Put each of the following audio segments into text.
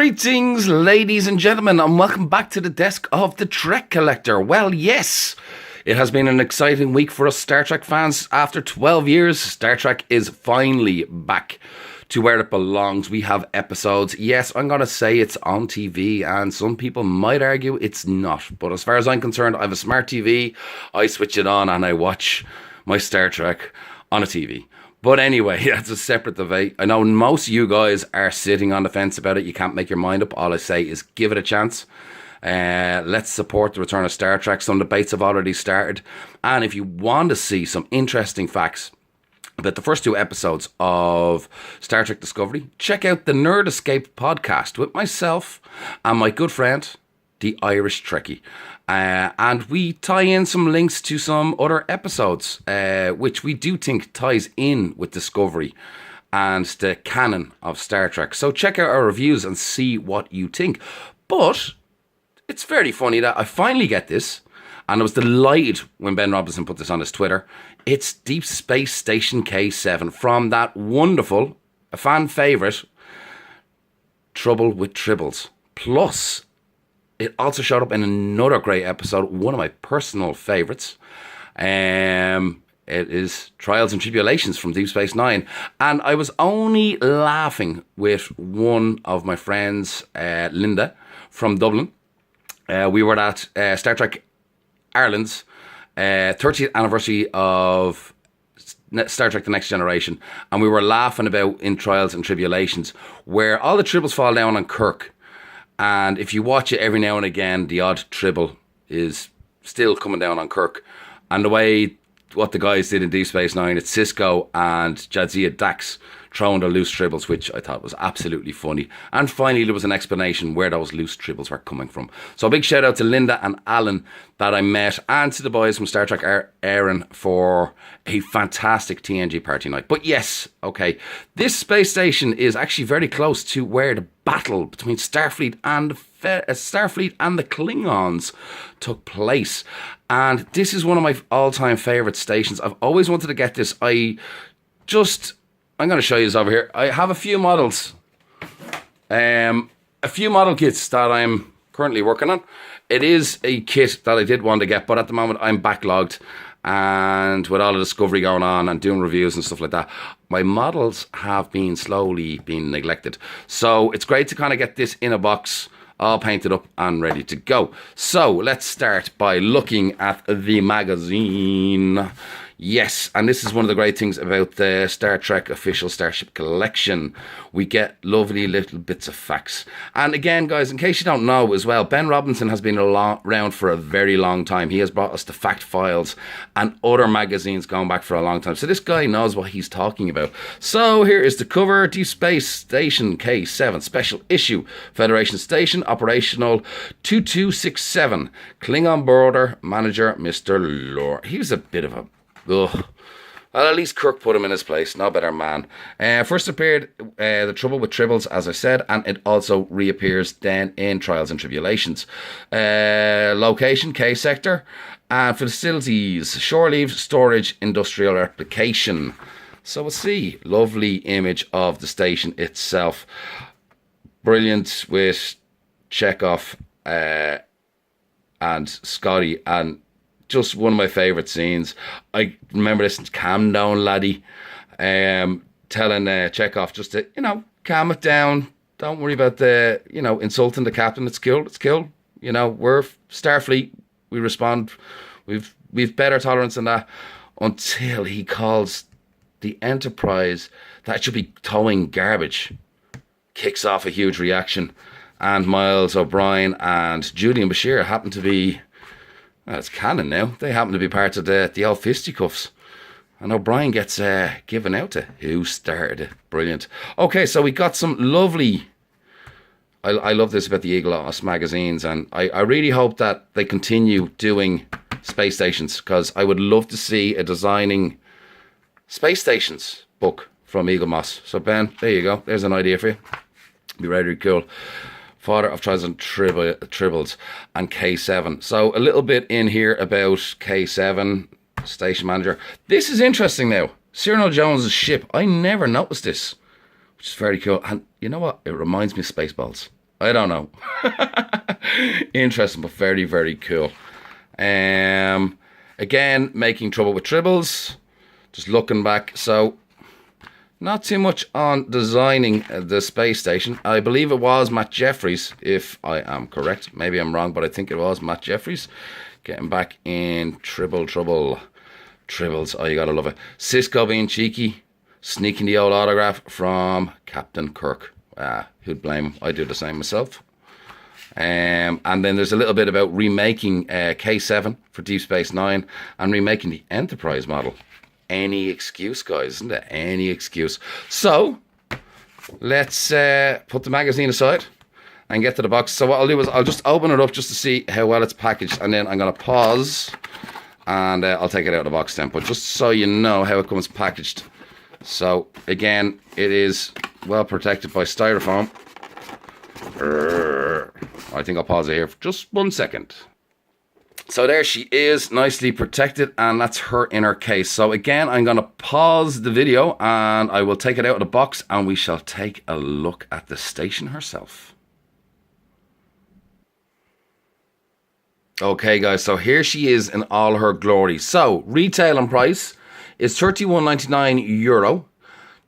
Greetings, ladies and gentlemen, and welcome back to the desk of the Trek Collector. Well, yes, it has been an exciting week for us Star Trek fans. After 12 years, Star Trek is finally back to where it belongs. We have episodes. Yes, I'm going to say it's on TV, and some people might argue it's not. But as far as I'm concerned, I have a smart TV. I switch it on and I watch my Star Trek on a TV. But anyway, that's a separate debate. I know most of you guys are sitting on the fence about it. You can't make your mind up. All I say is give it a chance. Let's support the return of Star Trek. Some debates have already started. And if you want to see some interesting facts about the first two episodes of Star Trek Discovery, check out the Nerd Escape podcast with myself and my good friend, the Irish Trekkie. And we tie in some links to some other episodes, which we do think ties in with Discovery and the canon of Star Trek. So check out our reviews and see what you think. But it's very funny that I finally get this, and I was delighted when Ben Robinson put this on his Twitter. It's Deep Space Station K-7 from that wonderful, a fan favourite, Trouble with Tribbles. Plus, it also showed up in another great episode, one of my personal favourites. It is Trials and Tribulations from Deep Space Nine. And I was only laughing with one of my friends, Linda, from Dublin. We were at Star Trek Ireland's 30th anniversary of Star Trek The Next Generation. And we were laughing about in Trials and Tribulations, where all the tribbles fall down on Kirk. And if you watch it every now and again, the odd tribble is still coming down on Kirk. And the way what the guys did in Deep Space Nine, it's Sisko and Jadzia Dax throwing the loose tribbles, which I thought was absolutely funny. And finally, there was an explanation where those loose tribbles were coming from. So a big shout out to Linda and Alan that I met, and to the boys from Star Trek Aaron for a fantastic TNG party night. But yes, okay, this space station is actually very close to where the battle between Starfleet and the Klingons took place. And this is one of my all-time favourite stations. I've always wanted to get this. I'm going to show you this over here. I have a few models. A few model kits that I'm currently working on. It is a kit that I did want to get, but at the moment I'm backlogged. And with all the Discovery going on and doing reviews and stuff like that, my models have been slowly being neglected. So it's great to kind of get this in a box, all painted up and ready to go. So let's start by looking at the magazine. Yes, and this is one of the great things about the Star Trek Official Starship Collection. We get lovely little bits of facts. And again, guys, in case you don't know as well, Ben Robinson has been around for a very long time. He has brought us the Fact Files and other magazines going back for a long time. So this guy knows what he's talking about. So here is the cover. Deep Space Station K-7 Special Issue. Federation Station Operational 2267. Klingon Border Manager Mr. Lore. He was a bit of a... Ugh. Well, at least Kirk put him in his place. No better man. First appeared The Trouble with Tribbles, as I said, and it also reappears then in Trials and Tribulations. Location, K Sector. And facilities, shore leave, storage, industrial replication. So we'll see. Lovely image of the station itself. Brilliant with Chekhov and Scotty, and just one of my favourite scenes. I remember this, calm down, laddie, telling Chekhov just to, calm it down. Don't worry about insulting the captain. It's cool. We're Starfleet. We respond. We've better tolerance than that. Until he calls the Enterprise that should be towing garbage. Kicks off a huge reaction. And Miles O'Brien and Julian Bashir happen to be... Well, it's canon now. They happen to be part of the old fisticuffs. And O'Brien gets given out to who started it. Brilliant. Okay, so we got some lovely... I love this about the Eaglemoss magazines, and I really hope that they continue doing space stations, because I would love to see a designing space stations book from Eaglemoss. So Ben, there you go. There's an idea for you. Be really cool. Father of Trials and Tribbles and K-7. So a little bit in here about K-7, station manager. This is interesting now. Cyrano Jones' ship. I never noticed this, which is very cool. And you know what? It reminds me of Spaceballs. I don't know. Interesting, but very, very cool. Again, making trouble with tribbles. Just looking back. So, not too much on designing the space station. I believe it was Matt Jeffries, if I am correct. Maybe I'm wrong, but I think it was Matt Jeffries. Getting back in trouble. Tribbles, oh, you gotta love it. Cisco being cheeky, sneaking the old autograph from Captain Kirk. Who'd blame him? I do the same myself. And then there's a little bit about remaking K-7 for Deep Space Nine and remaking the Enterprise model. Any excuse, guys, isn't it? Any excuse. So, let's put the magazine aside and get to the box. So what I'll do is I'll just open it up just to see how well it's packaged, and then I'm going to pause and I'll take it out of the box then. But just so you know how it comes packaged. So, again, it is well protected by styrofoam. I think I'll pause it here for just 1 second. So there she is, nicely protected, and that's her inner case. So again, I'm going to pause the video and I will take it out of the box and we shall take a look at the station herself. Okay guys, so here she is in all her glory. So retailing price is €31.99,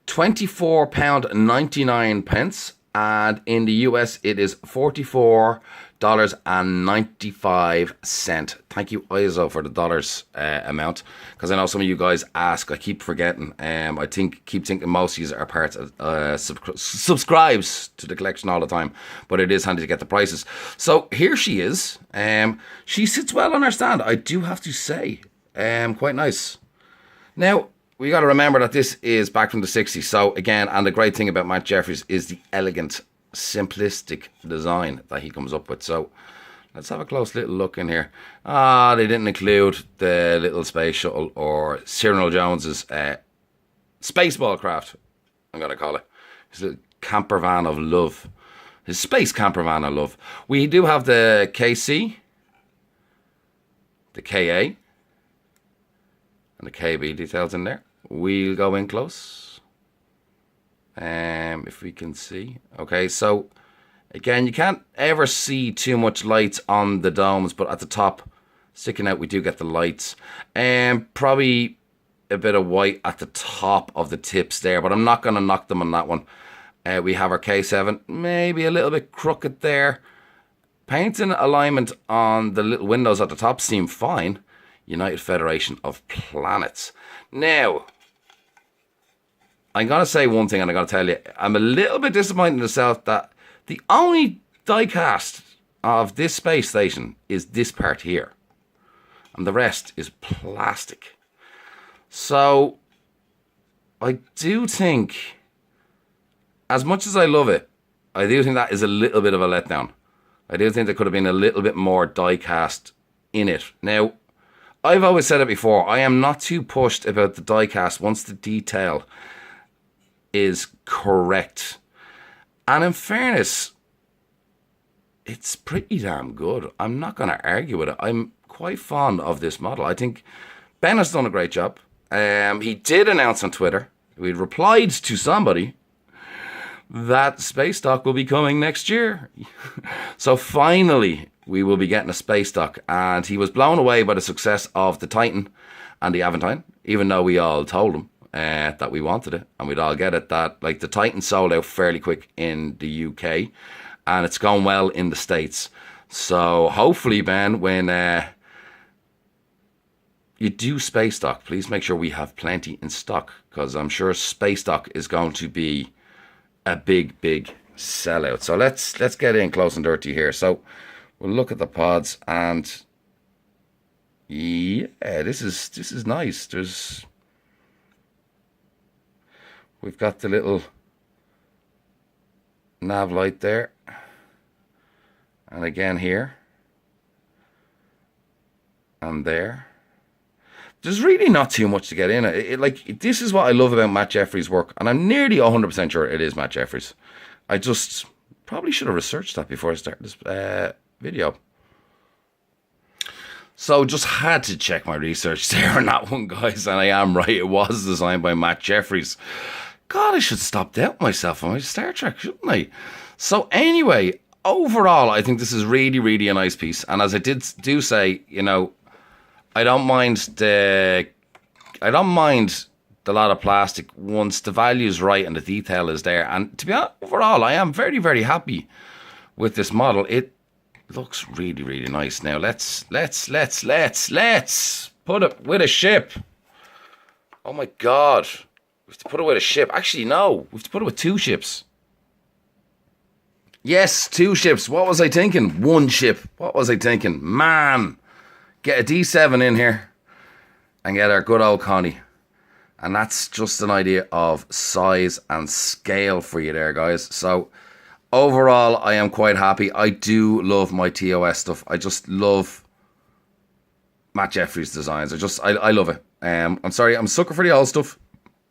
£24.99, and in the US it is $44.95. Thank you ISO for the dollars amount, because I know some of you guys ask. I keep forgetting. I keep thinking most of you are part of subscribes to the collection all the time, but it is handy to get the prices. So here she is. She sits well on her stand, I do have to say. Quite nice. Now, we got to remember that this is back from the 60s. So again, and the great thing about Matt Jeffries is the elegant, simplistic design that he comes up with. So let's have a close little look in here. They didn't include the little space shuttle or Cyril Jones's spaceball craft, I'm going to call it. His little camper van of love. His space camper van of love. We do have the KC, the KA, and the KB details in there. We'll go in close. If we can see. Okay, so again, you can't ever see too much lights on the domes, but at the top, sticking out, we do get the lights. Probably a bit of white at the top of the tips there, but I'm not going to knock them on that one. We have our K-7, maybe a little bit crooked there. Painting alignment on the little windows at the top seem fine. United Federation of Planets. Now, I'm going to say one thing, and I'm going to tell you, I'm a little bit disappointed in myself that the only die cast of this space station is this part here. And the rest is plastic. So, I do think, as much as I love it, I do think that is a little bit of a letdown. I do think there could have been a little bit more die cast in it. Now, I've always said it before, I am not too pushed about the die cast once the detail is correct. And in fairness, it's pretty damn good. I'm not going to argue with it. I'm quite fond of this model. I think Ben has done a great job. He did announce on Twitter, we replied to somebody, that space dock will be coming next year. So finally, we will be getting a space dock. And he was blown away by the success of the Titan and the Aventine, even though we all told him that we wanted it and we'd all get it. That like the Titan sold out fairly quick in the UK and it's gone well in the States. So hopefully, Ben, when you do space dock, please make sure we have plenty in stock, because I'm sure space dock is going to be a big sellout. So let's get in close and dirty here. So we'll look at the pods, and yeah, this is nice. We've got the little nav light there, and again here and there. There's really not too much to get in. Like, this is what I love about Matt Jeffries' work, and I'm nearly 100% sure it is Matt Jeffries. I just probably should have researched that before I started this video. So just had to check my research there on that one, guys, and I am right. It was designed by Matt Jeffries. God, I should stop doubting myself on my Star Trek, shouldn't I? So anyway, overall, I think this is really, really a nice piece. And as I do say, I don't mind the lot of plastic once the value is right and the detail is there. And to be honest, overall, I am very, very happy with this model. It looks really, really nice. Now let's put it with a ship. Oh my God. We have to put it with a ship. Actually, no. We have to put it with 2 ships. Yes, 2 ships. What was I thinking? 1 ship. What was I thinking? Man. Get a D7 in here. And get our good old Connie. And that's just an idea of size and scale for you there, guys. So, overall, I am quite happy. I do love my TOS stuff. I just love Matt Jeffries' designs. I love it. I'm sorry, I'm a sucker for the old stuff.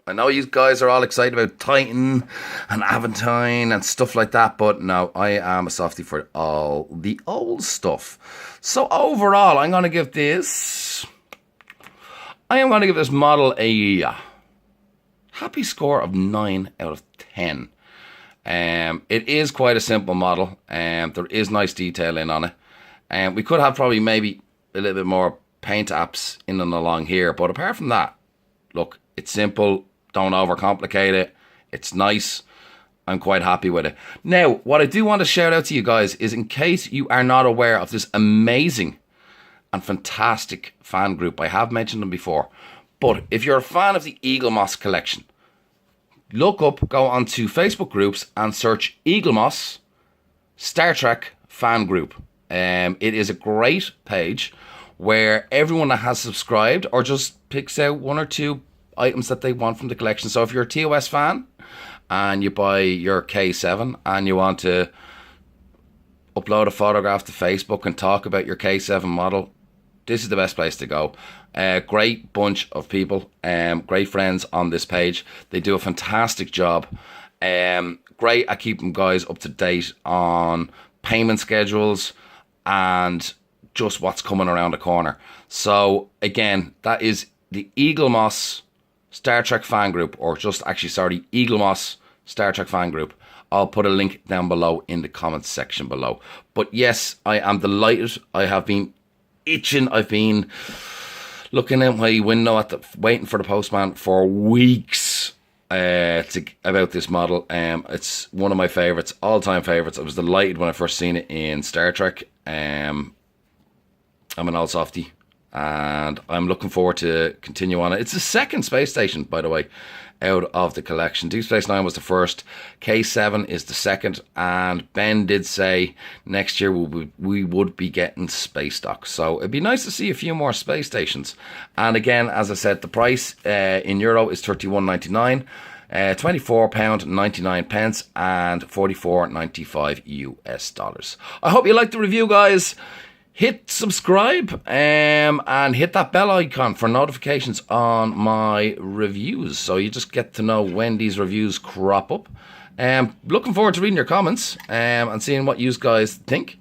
I know you guys are all excited about Titan and Aventine and stuff like that, but no, I am a softie for all the old stuff. So overall, I'm going to give this model a happy score of 9 out of 10. It is quite a simple model. There is nice detail in on it. We could have probably maybe a little bit more paint apps in and along here, but apart from that, look, it's simple. Don't overcomplicate it. It's nice. I'm quite happy with it. Now, what I do want to shout out to you guys is, in case you are not aware of this amazing and fantastic fan group, I have mentioned them before, but if you're a fan of the Eaglemoss collection, go onto Facebook groups and search Eaglemoss Star Trek fan group. It is a great page where everyone that has subscribed or just picks out 1 or 2 items that they want from the collection. So if you're a TOS fan and you buy your K-7 and you want to upload a photograph to Facebook and talk about your K-7 model, this is the best place to go. Great bunch of people, great friends on this page. They do a fantastic job. Great at keeping guys up to date on payment schedules and just what's coming around the corner. So again, that is the Eaglemoss Star Trek fan group, or just actually, sorry, Eaglemoss Star Trek fan group. I'll put a link down below in the comments section below. But yes, I am delighted. I have been itching. I've been looking out my window waiting for the postman for weeks about this model. It's one of my favorites, all-time favorites. I was delighted when I first seen it in Star Trek. I'm an old softie, and I'm looking forward to continue on it. It's the second space station, by the way, out of the collection. Deep Space Nine was the first, K-7 is the second, and Ben did say next year we would be getting space dock. So it'd be nice to see a few more space stations. And again, as I said, the price in euro is £31.99. £24.99 and $44.95 US. I hope you liked the review, guys. Hit subscribe and hit that bell icon for notifications on my reviews, so you just get to know when these reviews crop up. Looking forward to reading your comments and seeing what you guys think.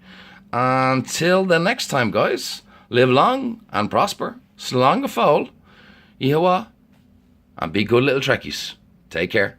Until the next time, guys, live long and prosper. Slán go fóill, Ihawa, and be good little Trekkies. Take care.